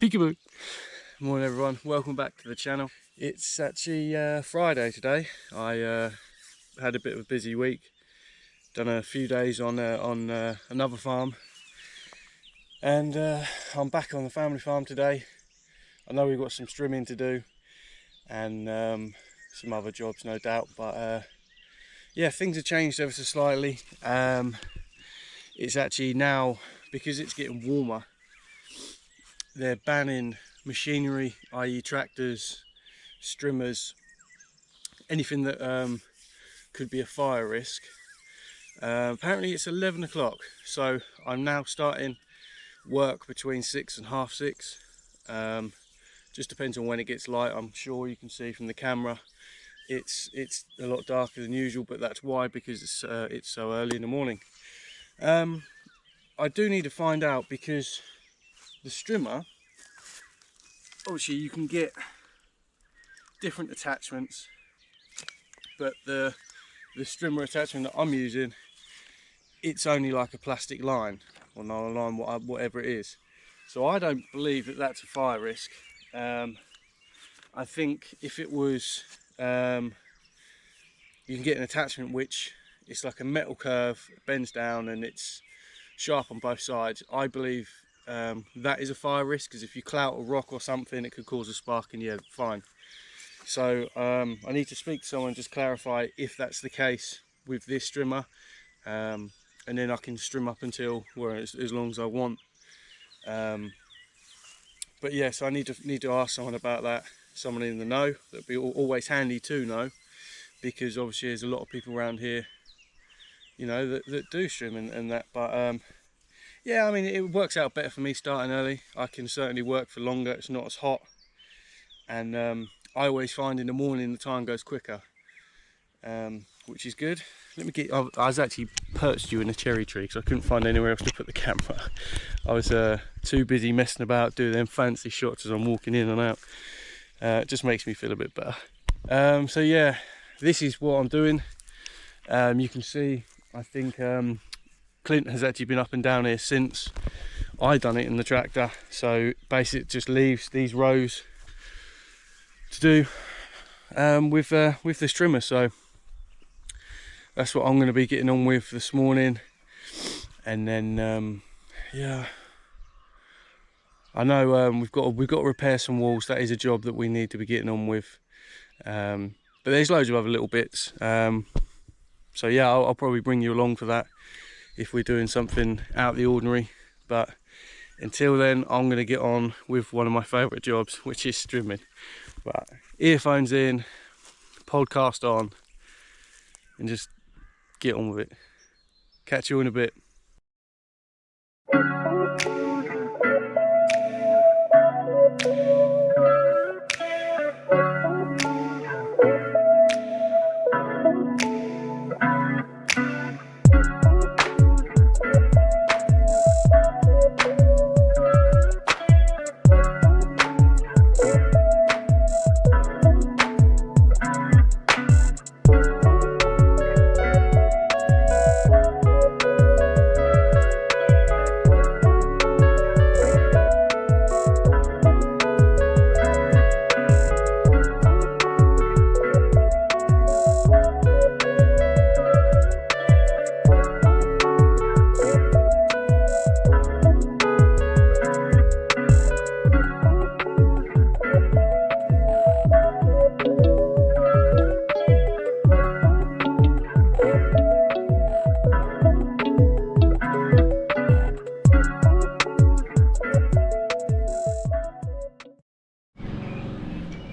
Peekaboo. Morning everyone, welcome back to the channel. It's actually Friday today. I had a bit of a busy week. Done a few days on another farm, and I'm back on the family farm today. I know we've got some strimming to do and some other jobs no doubt, but yeah, things have changed ever so slightly. It's actually now, because it's getting warmer, they're banning machinery, i.e. tractors, strimmers, anything that could be a fire risk. Apparently it's 11 o'clock, so I'm now starting work between 6 and half 6. Just depends on when it gets light. I'm sure you can see from the camera it's a lot darker than usual, but that's why, because it's so early in the morning. I do need to find out, because the strimmer, obviously you can get different attachments, but the strimmer attachment that I'm using, it's only like a plastic line, or no line, whatever it is. So I don't believe that that's a fire risk. I think if it was, you can get an attachment which it's like a metal curve, bends down and it's sharp on both sides. I believe that is a fire risk, because if you clout a rock or something, it could cause a spark, and yeah, fine. So I need to speak to someone, just clarify if that's the case with this strimmer, and then I can strim up until as long as I want. But yeah, so I need to ask someone about that, someone in the know. That'd be always handy to know, because obviously there's a lot of people around here, you know, that do strim and that. But yeah, I mean, it works out better for me starting early. I can certainly work for longer. It's not as hot, and I always find in the morning the time goes quicker, which is good. Let me get. I was actually perched you in a cherry tree because I couldn't find anywhere else to put the camera. I was too busy messing about doing them fancy shots as I'm walking in and out. It just makes me feel a bit better. So yeah, this is what I'm doing. You can see, I think Clint has actually been up and down here since I done it in the tractor. So basically it just leaves these rows to do with the strimmer. So that's what I'm going to be getting on with this morning. And then yeah, I know we've got to repair some walls. That is a job that we need to be getting on with. But there's loads of other little bits. So yeah, I'll probably bring you along for that if we're doing something out of the ordinary. But until then, I'm going to get on with one of my favourite jobs, which is strimming. But earphones in, podcast on, and just get on with it. Catch you in a bit.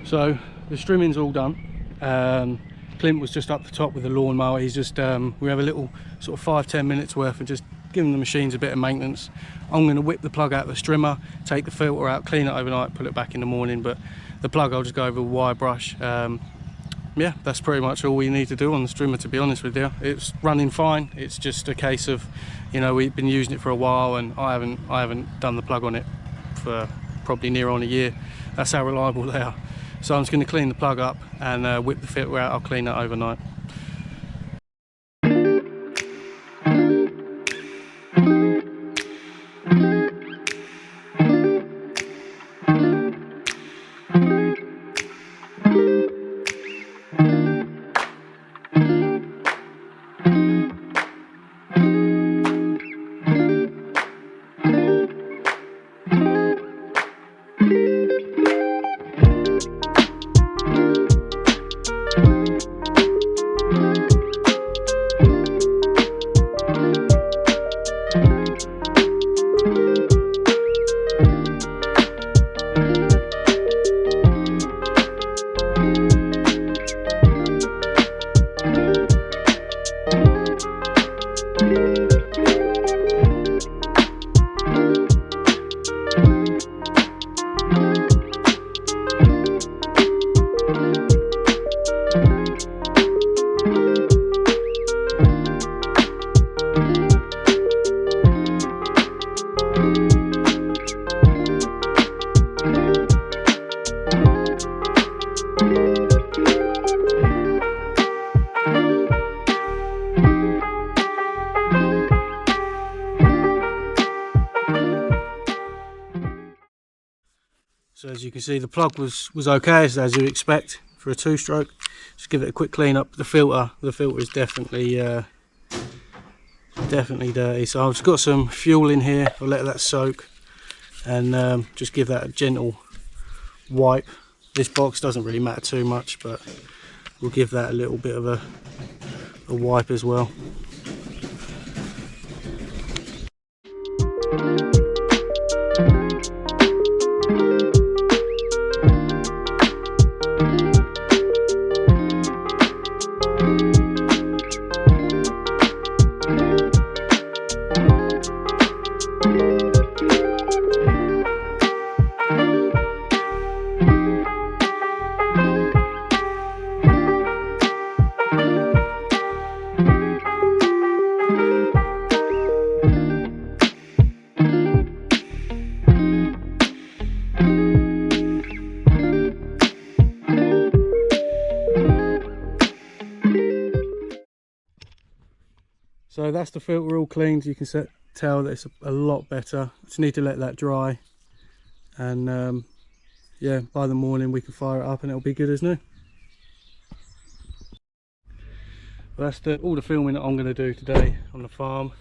So the strimming's all done. Clint was just up the top with the lawnmower. He's just we have a little sort of 5-10 minutes worth of just giving the machines a bit of maintenance. I'm going to whip the plug out of the strimmer, take the filter out, clean it overnight, put it back in the morning. But the plug I'll just go over with a wire brush. Yeah, that's pretty much all we need to do on the strimmer, to be honest with you. It's running fine. It's just a case of, you know, we've been using it for a while, and I haven't done the plug on it for probably near on a year. That's how reliable they are. So I'm just going to clean the plug up and whip the filter out. I'll clean that overnight. So as you can see, the plug was okay, as you expect for a 2-stroke. Just give it a quick clean up. The filter is definitely dirty. So I've just got some fuel in here. I'll let that soak and just give that a gentle wipe. This box doesn't really matter too much, but we'll give that a little bit of a wipe as well. So that's the filter all cleaned. You can tell that it's a lot better. Just need to let that dry, and yeah, by the morning we can fire it up and it'll be good as new. Well, that's all the filming that I'm going to do today on the farm.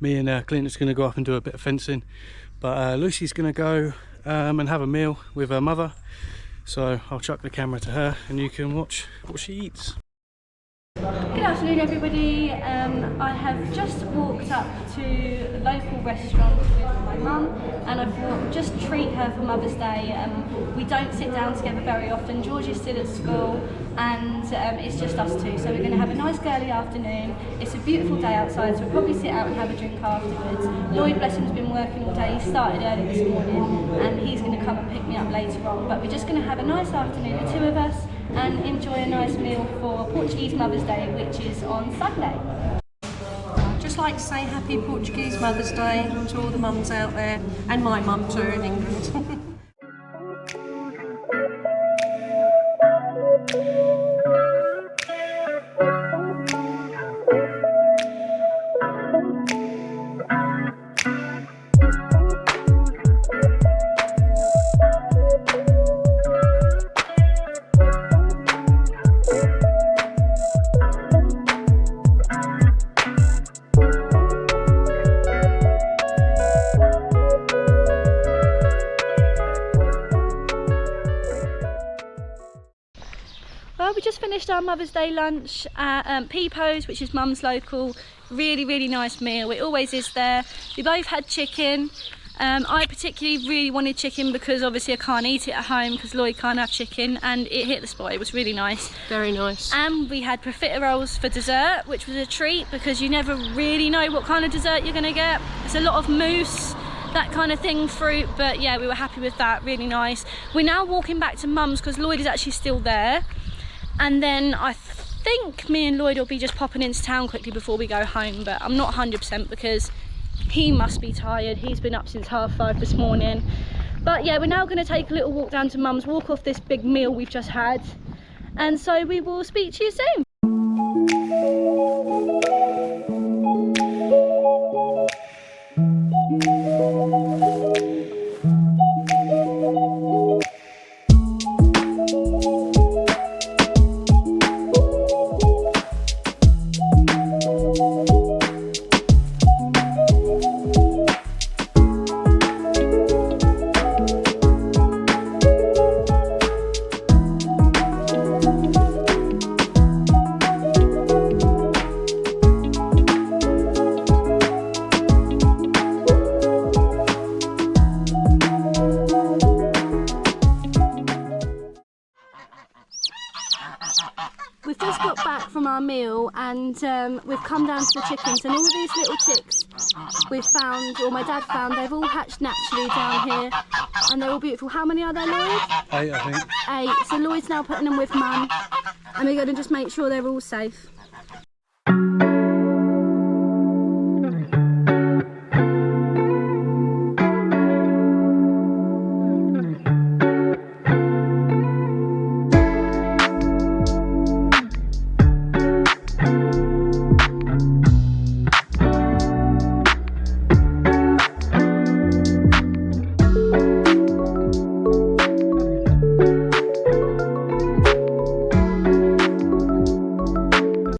Me and Clint's going to go up and do a bit of fencing, but Lucy's going to go and have a meal with her mother. So I'll chuck the camera to her and you can watch what she eats. Good afternoon everybody. I have just walked up to a local restaurant with my mum, and I thought just treat her for Mother's Day. We don't sit down together very often. George is still at school and it's just us two, so we're going to have a nice girly afternoon. It's a beautiful day outside, so we'll probably sit out and have a drink afterwards. Lloyd, bless him, has been working all day. He started early this morning and he's going to come and pick me up later on, but we're just going to have a nice afternoon, the two of us, and enjoy a nice meal for Portuguese Mother's Day, which is on Sunday. I'd just like to say happy Portuguese Mother's Day to all the mums out there, and my mum too in England. Well, we just finished our Mother's Day lunch at Peepo's, which is Mum's local. Really nice meal. It always is there. We both had chicken. I particularly really wanted chicken because obviously I can't eat it at home because Lloyd can't have chicken, and it hit the spot. It was really nice. Very nice. And we had profiteroles for dessert, which was a treat because you never really know what kind of dessert you're going to get. It's a lot of mousse, that kind of thing, fruit, but yeah, we were happy with that. Really nice. We're now walking back to Mum's because Lloyd is actually still there. And then I think me and Lloyd will be just popping into town quickly before we go home, but I'm not 100% because he must be tired. He's been up since 5:30 this morning. But yeah, we're now going to take a little walk down to Mum's, walk off this big meal we've just had, and so we will speak to you soon. We've just got back from our meal and we've come down to the chickens, and all these little chicks we've found, or my dad found, they've all hatched naturally down here and they're all beautiful. How many are there, Lloyd? 8, I think. 8. So Lloyd's now putting them with Mum and we're going to just make sure they're all safe.